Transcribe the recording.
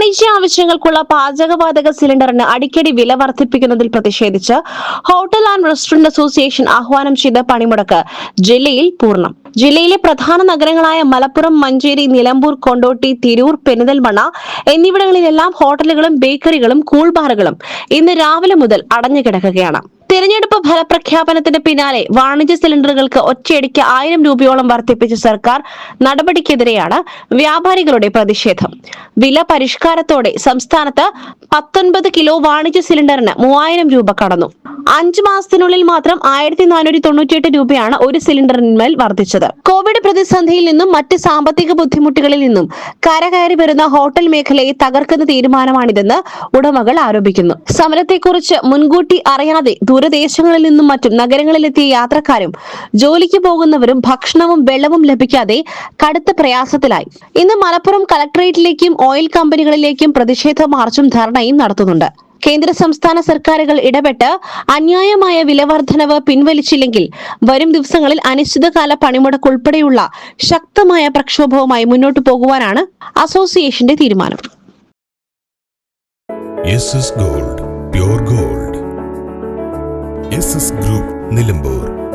വാണിജ്യ ആവശ്യങ്ങൾക്കുള്ള പാചകവാതക സിലിണ്ടറിന് അടിക്കടി വില വർദ്ധിപ്പിക്കുന്നതിൽ പ്രതിഷേധിച്ച് ഹോട്ടൽ ആൻഡ് റെസ്റ്റോറന്റ് അസോസിയേഷൻ ആഹ്വാനം ചെയ്ത പണിമുടക്ക് ജില്ലയിൽ പൂർണ്ണം. ജില്ലയിലെ പ്രധാന നഗരങ്ങളായ മലപ്പുറം, മഞ്ചേരി, നിലമ്പൂർ, കൊണ്ടോട്ടി, തിരൂർ, പെരിന്തൽമണ്ണ എന്നിവിടങ്ങളിലെല്ലാം ഹോട്ടലുകളും ബേക്കറികളും കൂൾബാറുകളും ഇന്ന് രാവിലെ മുതൽ അടഞ്ഞുകിടക്കുകയാണ്. തെരഞ്ഞെടുപ്പ് ഫലപ്രഖ്യാപനത്തിന് പിന്നാലെ വാണിജ്യ സിലിണ്ടറുകൾക്ക് ഒറ്റയടിക്ക് 1000 രൂപയോളം വർദ്ധിപ്പിച്ച സർക്കാർ നടപടിക്കെതിരെയാണ് വ്യാപാരികളുടെ പ്രതിഷേധം. വില പരിഷ്കാരത്തോടെ സംസ്ഥാനത്ത് 19 കിലോ വാണിജ്യ സിലിണ്ടറിന് 3000 രൂപ കടന്നു. 5 മാസത്തിനുള്ളിൽ മാത്രം 1498 രൂപയാണ് ഒരു സിലിണ്ടറിന്മേൽ വർദ്ധിച്ചത്. കോവിഡ് പ്രതിസന്ധിയിൽ നിന്നും മറ്റ് സാമ്പത്തിക ബുദ്ധിമുട്ടുകളിൽ നിന്നും കരകയറി വരുന്ന ഹോട്ടൽ മേഖലയെ തകർക്കുന്ന തീരുമാനമാണിതെന്ന് ഉടമകൾ ആരോപിക്കുന്നു. സമരത്തെക്കുറിച്ച് മുൻകൂട്ടി അറിയാതെ ദൂരദേശങ്ങളിൽ നിന്നും മറ്റും നഗരങ്ങളിലെത്തിയ യാത്രക്കാരും ജോലിക്ക് പോകുന്നവരും ഭക്ഷണവും വെള്ളവും ലഭിക്കാതെ കടുത്ത പ്രയാസത്തിലായി. ഇന്ന് മലപ്പുറം കളക്ടറേറ്റിലേക്കും ഓയിൽ കമ്പനികളിലേക്കും പ്രതിഷേധ മാർച്ചും ധർണയും നടത്തുന്നുണ്ട്. കേന്ദ്ര സംസ്ഥാന സർക്കാരുകൾ ഇടപെട്ട് അന്യായമായ വിലവർദ്ധനവ് പിൻവലിച്ചില്ലെങ്കിൽ വരും ദിവസങ്ങളിൽ അനിശ്ചിതകാല പണിമുടക്ക് ഉൾപ്പെടെയുള്ള ശക്തമായ പ്രക്ഷോഭവുമായി മുന്നോട്ടു പോകുവാനാണ് അസോസിയേഷന്റെ തീരുമാനം. SS Gold, pure gold. SS Group, Nilambur.